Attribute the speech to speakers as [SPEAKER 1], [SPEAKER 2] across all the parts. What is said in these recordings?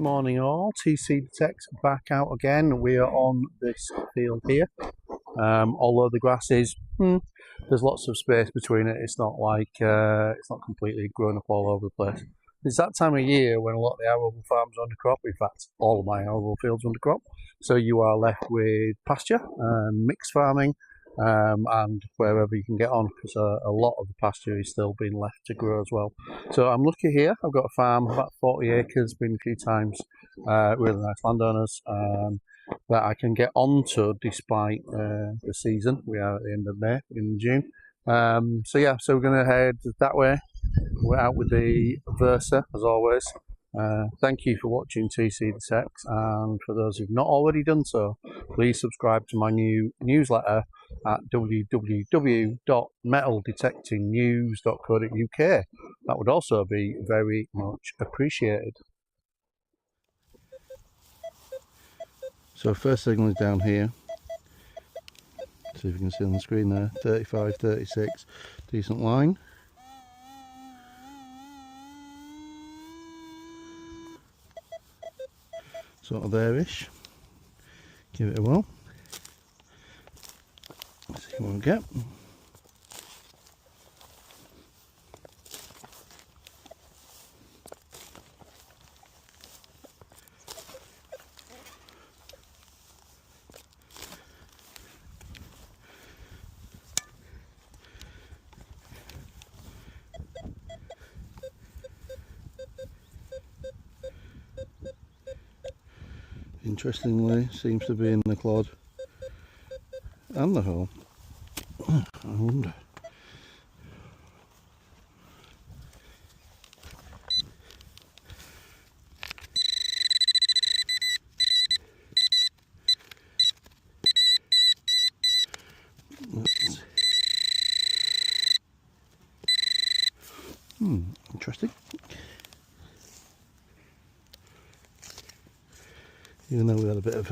[SPEAKER 1] Morning all, TC Detect back out again. We are on this field here. Although the grass is, there's lots of space between it. It's not like, it's not completely grown up all over the place. It's that time of year when a lot of the arable farms are under crop. In fact, all of my arable fields are under crop. So you are left with pasture and mixed farming, and wherever you can get on, because a lot of the pasture is still being left to grow as well. So I'm lucky here. I've got a farm, about 40 acres, been a few times, really nice landowners, that I can get onto despite the season. We are at the end of May, in June. So yeah, so we're going to head that way. We're out with the Versa, as always. Thank you for watching TC Detect, and for those who've not already done so, please subscribe to my new newsletter at www.metaldetectingnews.co.uk. That would also be very much appreciated. So first signal is down here. See if you can see on the screen there, 35, 36, decent line. Sort of there-ish. Give it a whirl. Let's see what we get. Interestingly, seems to be in the clod and the hole. I wonder. Interesting. Even though we had a bit of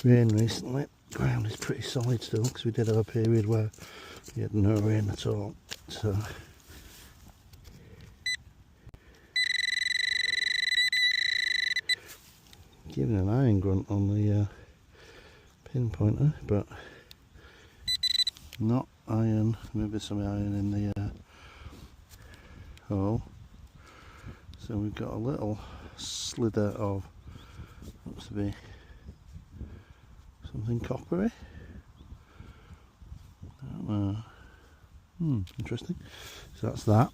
[SPEAKER 1] rain recently, the ground is pretty solid still, because we did have a period where we had no rain at all. So giving an iron grunt on the pinpointer, but not iron. Maybe some iron in the hole. So we've got a little slither of, looks to be something coppery. I don't know. Interesting. So that's that.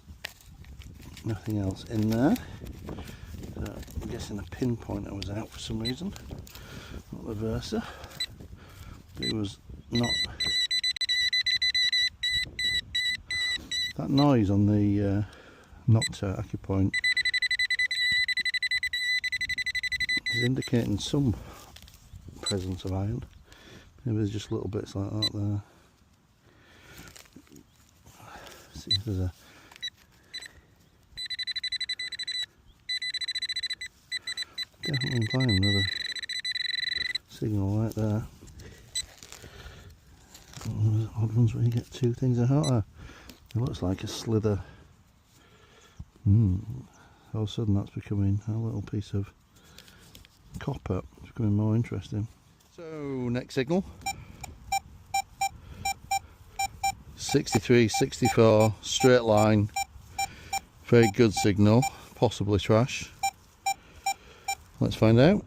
[SPEAKER 1] Nothing else in there. So I'm guessing the pinpointer was out for some reason. Not the Versa. It was not. That noise on the Nocta acupoint is indicating some presence of iron. Maybe there's just little bits like that there. Let's see if there's a definitely implying another signal right there. Oh, odd ones where you get two things out. It looks like a slither. All of a sudden that's becoming a little piece of copper. It's becoming more interesting. So next signal, 63, 64, straight line, very good signal, possibly trash. Let's find out.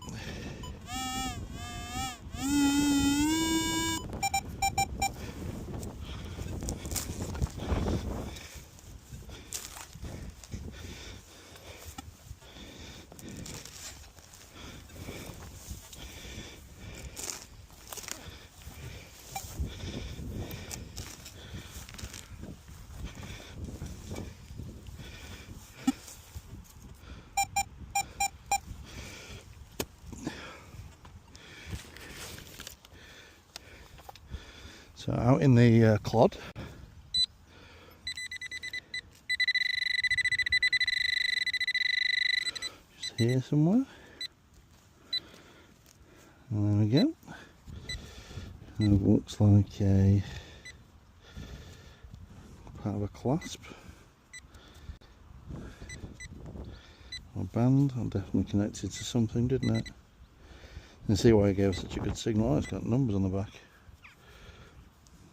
[SPEAKER 1] So out in the clod, just here somewhere, and there we go. And it looks like a part of a clasp. A band, I'm definitely connected to something, didn't it? You can see why it gave such a good signal. Oh, it's got numbers on the back.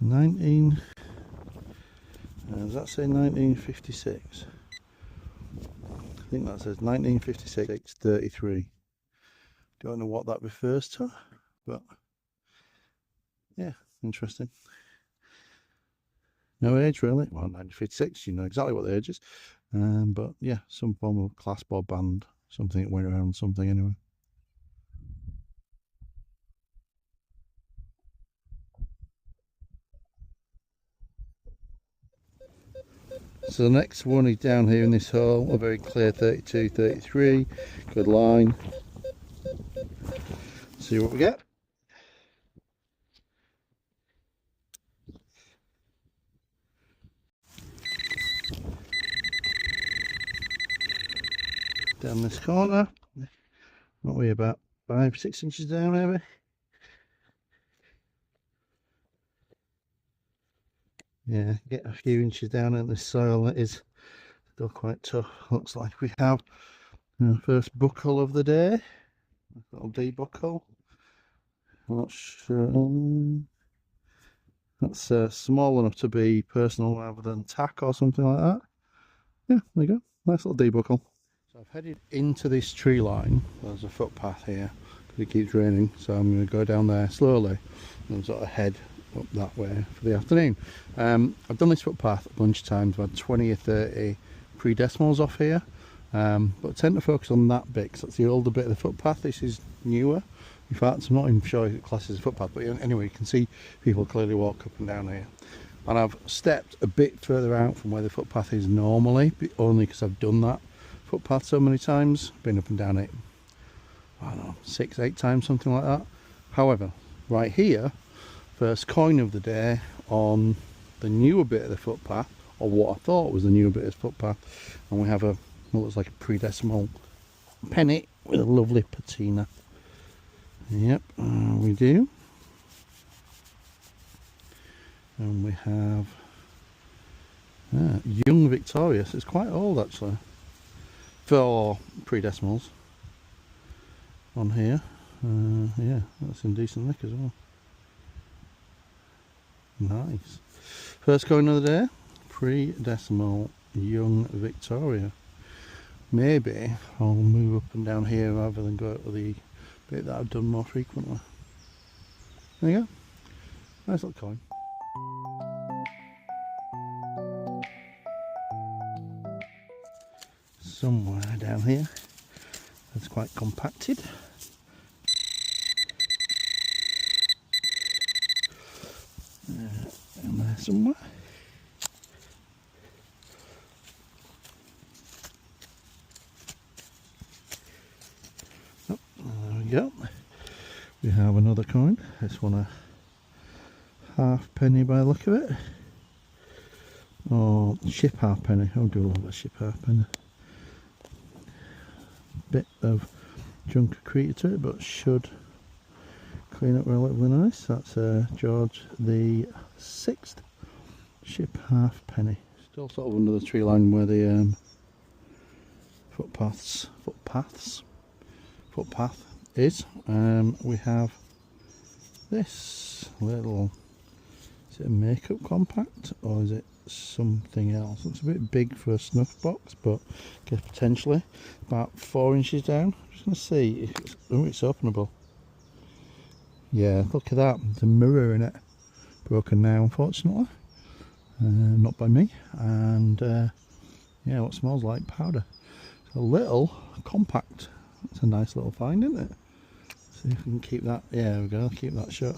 [SPEAKER 1] 19. Does that say 1956? I think that says 1956 33. Don't know what that refers to, but yeah, interesting. No age really. Well, 1956, you know exactly what the age is. But yeah, some form of clasp or band, something that went around something anyway. So the next one is down here in this hole, a very clear 32, 33, good line. See what we get. Down this corner, what are we, about 5-6 inches down maybe? Yeah, get a few inches down in this soil. It is still quite tough. Looks like we have the first buckle of the day. Little D buckle. I'm not sure. That's small enough to be personal rather than tack or something like that. Yeah, there you go. Nice little D buckle. So I've headed into this tree line. There's a footpath here because it keeps raining. So I'm going to go down there slowly and sort of head up that way for the afternoon. I've done this footpath a bunch of times. I've had 20 or 30 pre-decimals off here. But I tend to focus on that bit because that's the older bit of the footpath. This is newer. In fact, I'm not even sure if it classes as a footpath, but anyway, you can see people clearly walk up and down here. And I've stepped a bit further out from where the footpath is normally, only because I've done that footpath so many times. Been up and down it, I don't know, 6-8 times, something like that. However, right here, first coin of the day on the newer bit of the footpath, or what I thought was the newer bit of the footpath, and we have a what looks like a pre-decimal penny with a lovely patina. Yep, we do. And we have Young Victorious. It's quite old actually for pre-decimals on here. Yeah, that's in decent nick as well. Nice. First coin of the day, pre-decimal Young Victoria. Maybe I'll move up and down here rather than go to the bit that I've done more frequently. There you go. Nice little coin. Somewhere down here that's quite compacted. Down there somewhere. Oh, there we go. We have another coin. This one a halfpenny by the look of it. Oh, ship halfpenny. I do love a ship halfpenny. Bit of junk accreted to it, but should clean up relatively nice. That's George the 6th ship halfpenny. Still sort of under the tree line where the footpath is. We have this little, is it a makeup compact or is it something else? It's a bit big for a snuff box, but I guess potentially about 4 inches down. I'm just going to see if it's, oh, it's openable. Yeah, look at that, there's a mirror in it. Broken now unfortunately, not by me, and yeah, what smells like powder. It's a little compact. It's a nice little find, isn't it? See if we can keep that, yeah, there we go, keep that shut.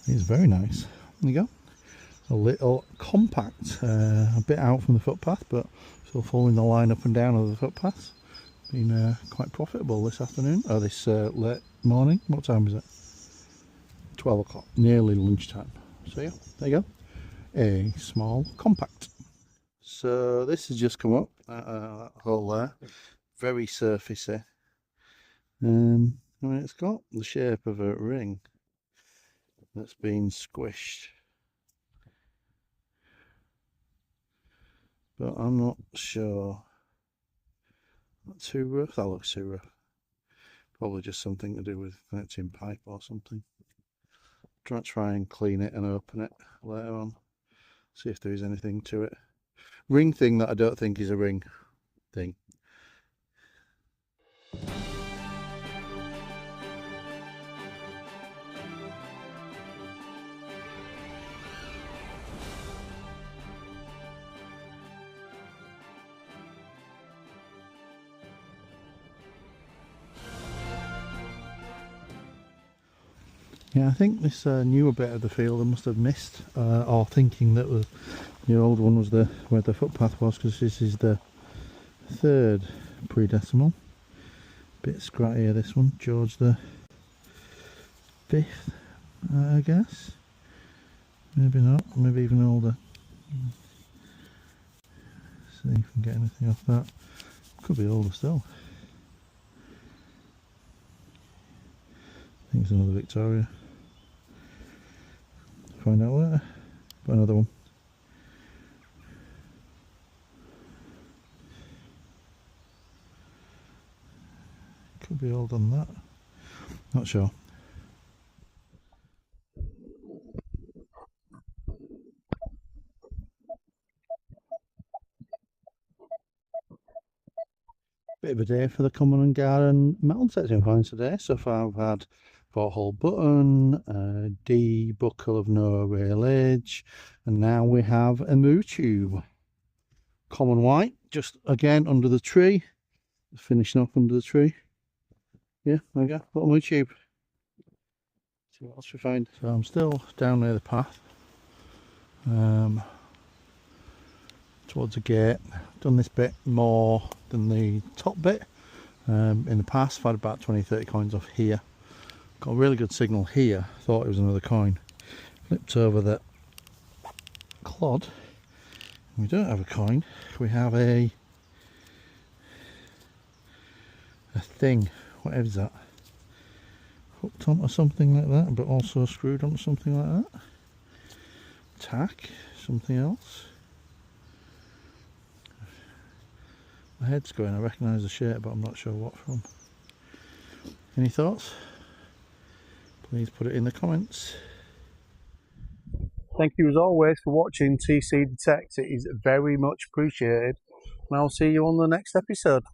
[SPEAKER 1] It's very nice. There you go. A little compact, a bit out from the footpath, but still following the line up and down of the footpath. Been quite profitable this afternoon, or this late morning. What time is it? 12 o'clock, nearly lunchtime. So yeah, there you go. A small compact. So this has just come up, that hole there. Very surfacey. I mean, it's got the shape of a ring that's been squished. But I'm not sure Not too rough. That looks too rough. Probably just something to do with connecting pipe or something. Try and clean it and open it later on. See if there is anything to it. Ring thing that I don't think is a ring thing. Yeah, I think this newer bit of the field I must have missed, or thinking that the old one was where the footpath was, because this is the third pre-decimal. Bit scrattier this one, George the 5th, I guess. Maybe not, maybe even older. See if we can get anything off that. Could be older still. I think it's another Victoria. Find out later. But another one. Could be old on that. Not sure. Bit of a day for the common and garden metal detecting finds today. So far I've had 4-hole button, D buckle of no rail edge, and now we have a moo tube. Common white, just again under the tree. Finishing off under the tree. Yeah, there we go, little moo tube. See what else we find. So I'm still down near the path. Towards the gate. Done this bit more than the top bit. In the past I've had about 20-30 coins off here. Got a really good signal here. Thought it was another coin. Flipped over the clod. We don't have a coin. We have a thing. Whatever is that? Hooked onto something like that, but also screwed onto something like that. Tack. Something else. My head's going. I recognise the shape, but I'm not sure what from. Any thoughts? Please put it in the comments. Thank you as always for watching TC Detect. It is very much appreciated. And I'll see you on the next episode.